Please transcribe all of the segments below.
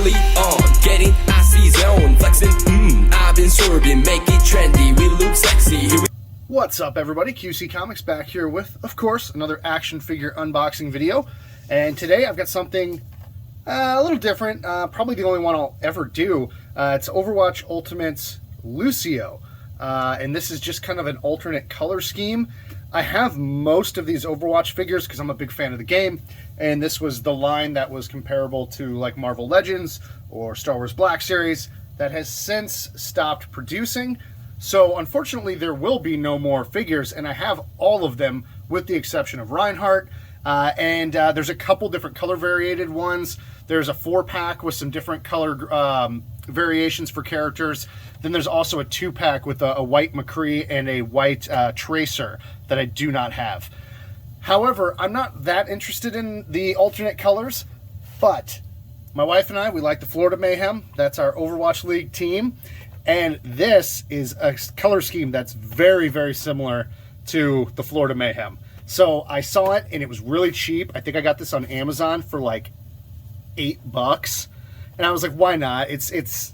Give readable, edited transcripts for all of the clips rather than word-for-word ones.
fully on, getting icy zone, flexing, I've been sorbing, make it trendy, we look sexy. Here we What's up, everybody? QC Comics back here with, of course, another action figure unboxing video. And today I've got something a little different, probably the only one I'll ever do. It's Overwatch Ultimate's Lucio. And this is just kind of an alternate color scheme. I have most of these Overwatch figures because I'm a big fan of the game. And this was the line that was comparable to like Marvel Legends or Star Wars Black Series that has since stopped producing. So unfortunately there will be no more figures, and I have all of them with the exception of Reinhardt. There's a couple different color variated ones. There's a 4-pack with some different color variations for characters. Then there's also a 2-pack with a white McCree and a white Tracer that I do not have. However, I'm not that interested in the alternate colors, but my wife and I, we like the Florida Mayhem. That's our Overwatch League team. And this is a color scheme that's very, very similar to the Florida Mayhem. So I saw it and it was really cheap. I think I got this on Amazon for like $8. And I was like, why not? It's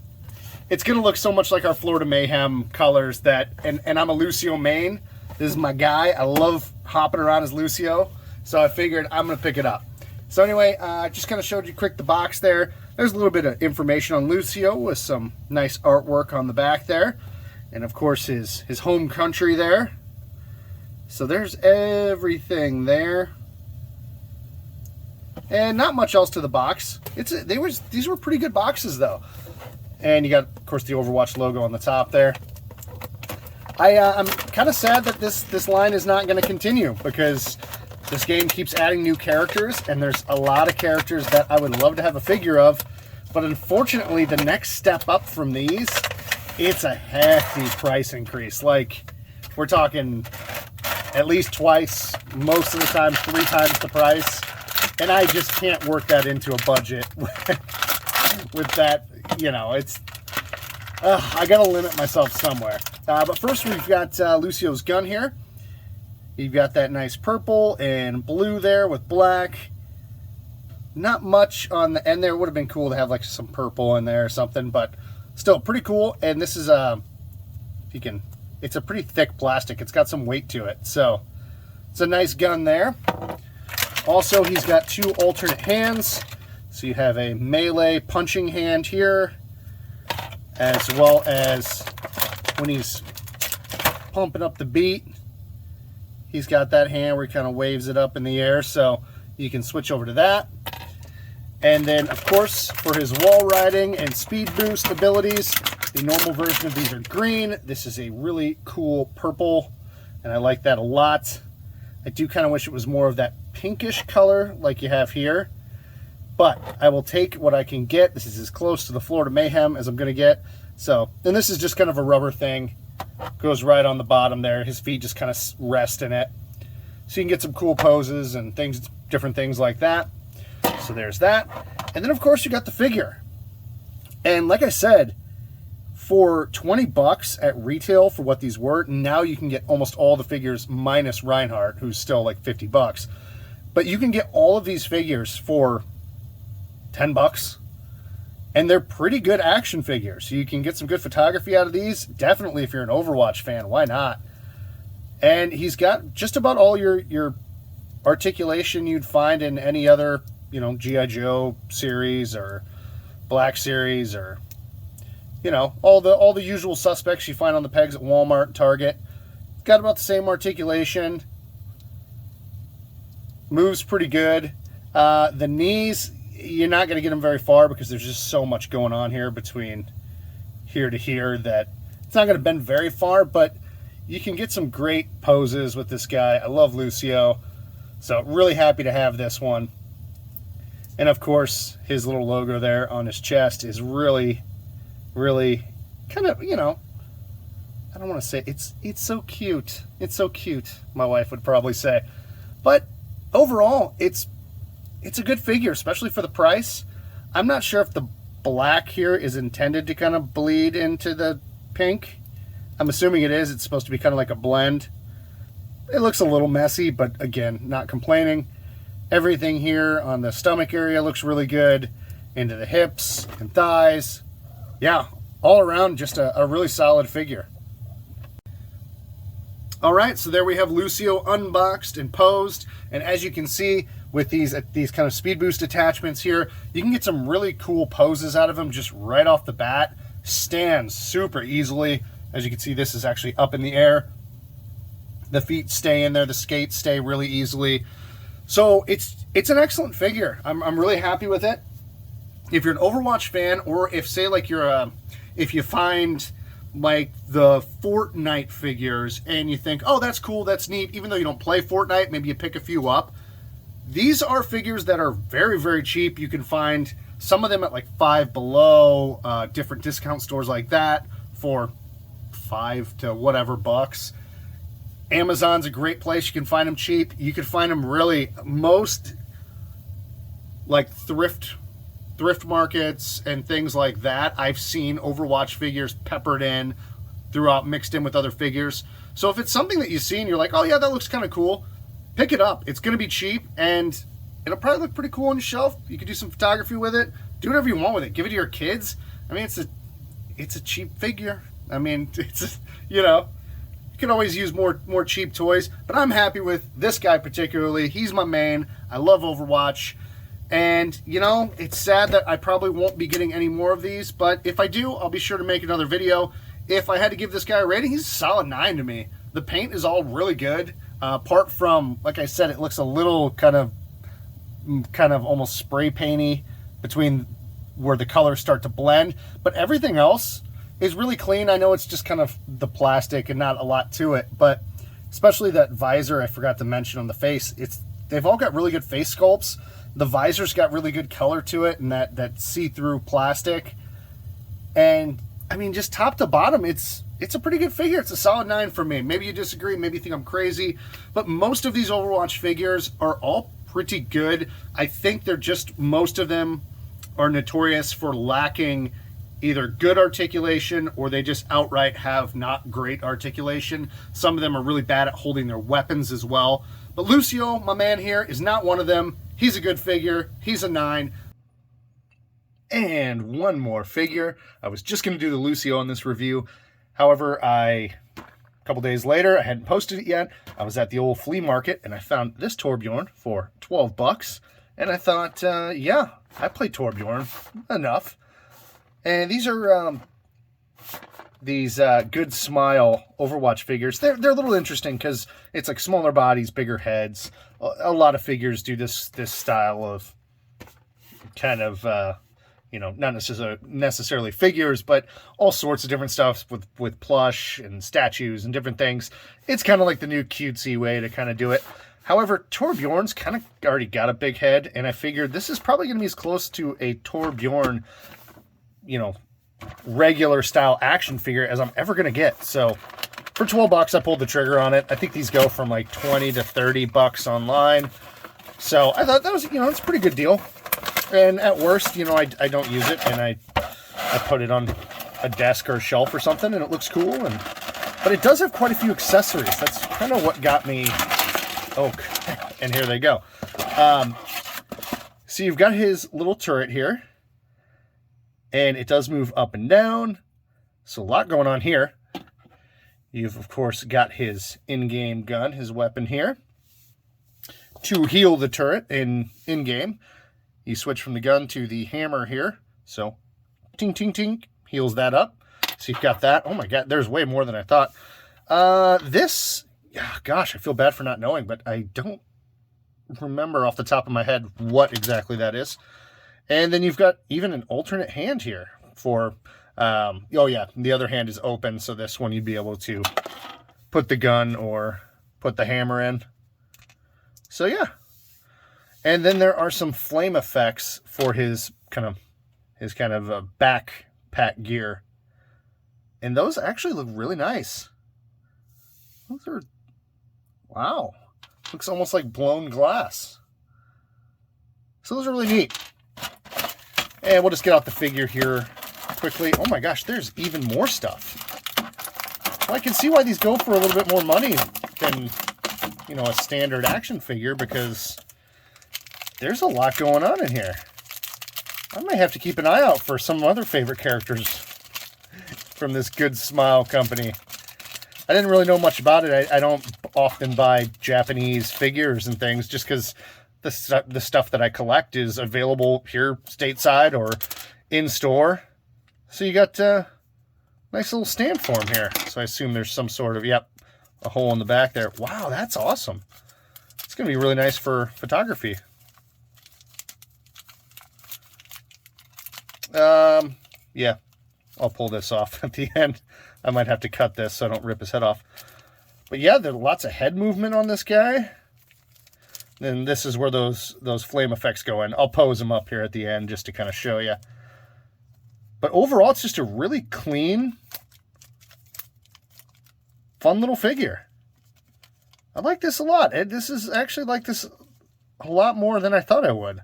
gonna look so much like our Florida Mayhem colors that, and I'm a Lucio main. This is my guy. I love hopping around as Lucio. So I figured I'm gonna pick it up. So anyway, I just kind of showed you quick the box there. There's a little bit of information on Lucio with some nice artwork on the back there. And of course his home country there. So there's everything there. And not much else to the box. These were pretty good boxes though. And you got, of course, the Overwatch logo on the top there. I'm kind of sad that this line is not going to continue because this game keeps adding new characters, and there's a lot of characters that I would love to have a figure of. But unfortunately, the next step up from these, it's a hefty price increase. Like, we're talking at least twice, most of the time 3 times the price. And I just can't work that into a budget with that, you know, I gotta limit myself somewhere. But first we've got Lucio's gun here. You've got that nice purple and blue there with black. Not much on the end there. It would have been cool to have like some purple in there or something, but still pretty cool. And this is it's a pretty thick plastic. It's got some weight to it. So it's a nice gun there. Also, he's got 2 alternate hands. So you have a melee punching hand here, as well as when he's pumping up the beat, he's got that hand where he kind of waves it up in the air, so you can switch over to that. And then, of course, for his wall riding and speed boost abilities, the normal version of these are green. This is a really cool purple, and I like that a lot. I do kind of wish it was more of that pinkish color like you have here. But I will take what I can get. This is as close to the Florida Mayhem as I'm going to get. So, and this is just kind of a rubber thing. Goes right on the bottom there. His feet just kind of rest in it. So you can get some cool poses and things, different things like that. So there's that. And then, of course, you got the figure. And like I said, for 20 bucks at retail for what these were, now you can get almost all the figures minus Reinhardt, who's still like 50 bucks. But you can get all of these figures for 10 bucks, and they're pretty good action figures. So you can get some good photography out of these. Definitely if you're an Overwatch fan, why not? And he's got just about all your articulation you'd find in any other, you know, G.I. Joe series or Black series, or, you know, all the usual suspects you find on the pegs at Walmart and Target. Got about the same articulation. Moves pretty good. The knees, you're not going to get them very far because there's just so much going on here between here to here that it's not going to bend very far, but you can get some great poses with this guy. I love Lucio, so really happy to have this one. And of course, his little logo there on his chest is really, really kind of, you know, I don't want to say, it's so cute. It's so cute, my wife would probably say. But overall, it's a good figure, especially for the price. I'm not sure if the black here is intended to kind of bleed into the pink. I'm assuming it is. It's supposed to be kind of like a blend. It looks a little messy, but again, not complaining. Everything here on the stomach area looks really good. into the hips and thighs. Yeah, all around just a really solid figure. All right, so there we have Lucio unboxed and posed, and as you can see with these kind of speed boost attachments here, you can get some really cool poses out of them just right off the bat. Stands super easily. As you can see, this is actually up in the air. The feet stay in there, the skates stay really easily. So it's an excellent figure. I'm really happy with it. If you're an Overwatch fan, or if say like if you find like the Fortnite figures and you think, oh, that's cool, that's neat, even though you don't play Fortnite, maybe you pick a few up. These are figures that are very, very cheap. You can find some of them at like Five Below, different discount stores like that for $5 to whatever bucks. Amazon's a great place. You can find them cheap. You can find them really most like thrift markets and things like that. I've seen Overwatch figures peppered in throughout, mixed in with other figures. So if it's something that you see and you're like, oh yeah, that looks kind of cool, pick it up. It's going to be cheap and it'll probably look pretty cool on your shelf. You can do some photography with it. Do whatever you want with it. Give it to your kids. I mean, it's a cheap figure. I mean, you know, you can always use more cheap toys, but I'm happy with this guy particularly. He's my main. I love Overwatch. And, you know, it's sad that I probably won't be getting any more of these, but if I do, I'll be sure to make another video. If I had to give this guy a rating, he's a solid 9 to me. The paint is all really good. Apart from, like I said, it looks a little kind of almost spray painty between where the colors start to blend, but everything else is really clean. I know it's just kind of the plastic and not a lot to it, but especially that visor I forgot to mention on the face. They've all got really good face sculpts. The visor's got really good color to it, and that see-through plastic. And I mean, just top to bottom, it's a pretty good figure. It's a solid 9 for me. Maybe you disagree, maybe you think I'm crazy, but most of these Overwatch figures are all pretty good. I think they're just, most of them are notorious for lacking either good articulation or they just outright have not great articulation. Some of them are really bad at holding their weapons as well. But Lucio, my man here, is not one of them. He's a good figure. He's a 9. And one more figure. I was just going to do the Lucio on this review. However, a couple days later, I hadn't posted it yet. I was at the old flea market and I found this Torbjorn for 12 bucks. And I thought, yeah, I play Torbjorn enough. And these are these Good Smile Overwatch figures. They're a little interesting because it's like smaller bodies, bigger heads. A lot of figures do this style of kind of, you know, not necessarily figures, but all sorts of different stuff with plush and statues and different things. It's kind of like the new cutesy way to kind of do it. However, Torbjorn's kind of already got a big head, and I figured this is probably going to be as close to a Torbjorn, you know, regular style action figure as I'm ever going to get. So for 12 bucks, I pulled the trigger on it. I think these go from like 20 to 30 bucks online. So I thought that was, you know, it's a pretty good deal. And at worst, you know, I don't use it, and I put it on a desk or a shelf or something, and it looks cool. But it does have quite a few accessories. That's kind of what got me. Oh, and here they go. So you've got his little turret here, and it does move up and down. So a lot going on here. You've, of course, got his in-game gun, his weapon here, to heal the turret in-game. You switch from the gun to the hammer here. So, ting, ting, ting, heals that up. So you've got that. Oh my God, there's way more than I thought. This, gosh, I feel bad for not knowing, but I don't remember off the top of my head what exactly that is. And then you've got even an alternate hand here for, oh yeah, the other hand is open. So this one you'd be able to put the gun or put the hammer in. So yeah. And then there are some flame effects for his kind of backpack gear. And those actually look really nice. Those are, wow. Looks almost like blown glass. So those are really neat. And we'll just get out the figure here quickly. Oh my gosh, there's even more stuff. Well, I can see why these go for a little bit more money than, you know, a standard action figure, because there's a lot going on in here. I might have to keep an eye out for some other favorite characters from this Good Smile company. I didn't really know much about it. I don't often buy Japanese figures and things just because the stuff that I collect is available here stateside or in store. So you got a nice little stand for him here. So I assume there's some sort of, yep, a hole in the back there. Wow, that's awesome. It's going to be really nice for photography. Yeah, I'll pull this off at the end. I might have to cut this so I don't rip his head off. But yeah, there's lots of head movement on this guy. Then this is where those flame effects go in. I'll pose them up here at the end just to kind of show you. But overall, it's just a really clean, fun little figure. I like this a lot. This is actually like this a lot more than I thought I would.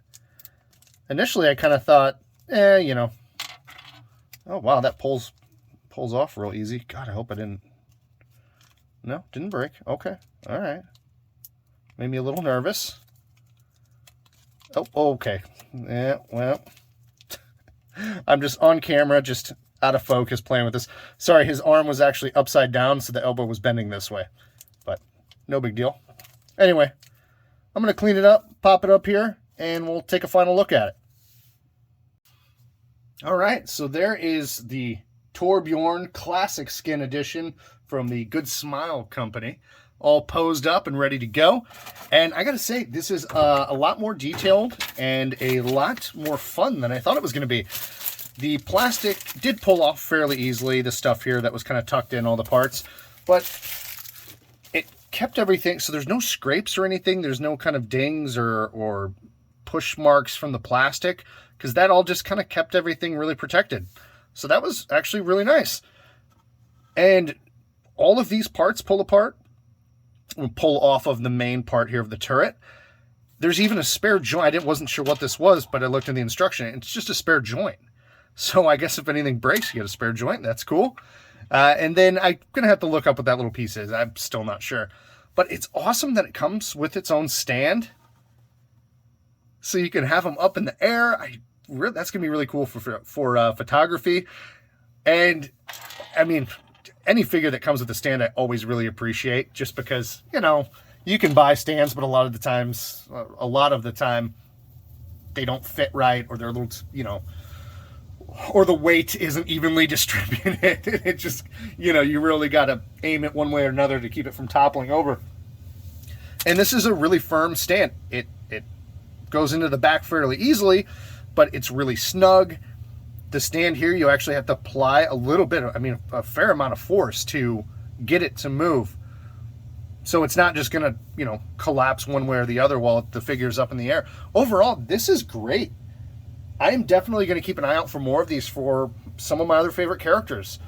Initially, I kind of thought, you know. Oh, wow, that pulls off real easy. God, I hope I didn't. No, didn't break. Okay, all right. Made me a little nervous. Oh, okay. Yeah, well. I'm just on camera, just out of focus playing with this. Sorry, his arm was actually upside down, so the elbow was bending this way. But no big deal. Anyway, I'm going to clean it up, pop it up here, and we'll take a final look at it. All right, so there is the Torbjorn Classic Skin Edition from the Good Smile company, all posed up and ready to go. And I gotta say, this is a lot more detailed and a lot more fun than I thought it was gonna be. The plastic did pull off fairly easily, the stuff here that was kind of tucked in all the parts, but it kept everything, so there's no scrapes or anything, there's no kind of dings or push marks from the plastic, because that all just kind of kept everything really protected. So that was actually really nice. And all of these parts pull apart, pull off of the main part here of the turret. There's even a spare joint. I wasn't sure what this was, but I looked in the instruction. It's just a spare joint. So I guess if anything breaks, you get a spare joint. That's cool. And then I'm going to have to look up what that little piece is. I'm still not sure. But it's awesome that it comes with its own stand. So you can have them up in the air. That's going to be really cool for photography. And, I mean, any figure that comes with a stand I always really appreciate, just because, you know, you can buy stands, but a lot of the time, they don't fit right, or they're a little, you know, or the weight isn't evenly distributed. It just, you know, you really got to aim it one way or another to keep it from toppling over. And this is a really firm stand. It goes into the back fairly easily, but it's really snug. The stand here, you actually have to apply a little bit, a fair amount of force to get it to move. So it's not just going to, you know, collapse one way or the other while the figure's up in the air. Overall, this is great. I am definitely going to keep an eye out for more of these for some of my other favorite characters.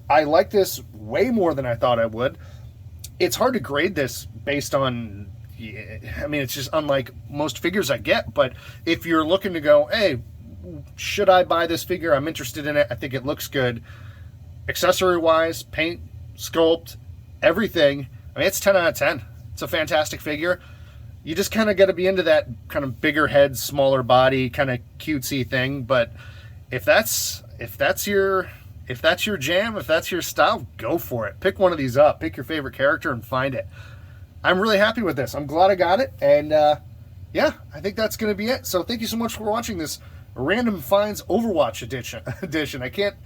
I like this way more than I thought I would. It's hard to grade this based on, I mean, it's just unlike most figures I get, but if you're looking to go, hey, should I buy this figure? I'm interested in it. I think it looks good. Accessory-wise, paint, sculpt, everything. I mean, it's 10 out of 10. It's a fantastic figure. You just kind of got to be into that kind of bigger head, smaller body, kind of cutesy thing. But if that's your jam, if that's your style, go for it. Pick one of these up. Pick your favorite character and find it. I'm really happy with this. I'm glad I got it. And yeah, I think that's going to be it. So thank you so much for watching this Random Finds Overwatch edition. I can't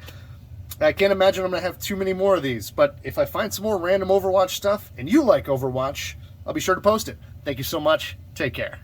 imagine I'm going to have too many more of these. But if I find some more random Overwatch stuff and you like Overwatch, I'll be sure to post it. Thank you so much. Take care.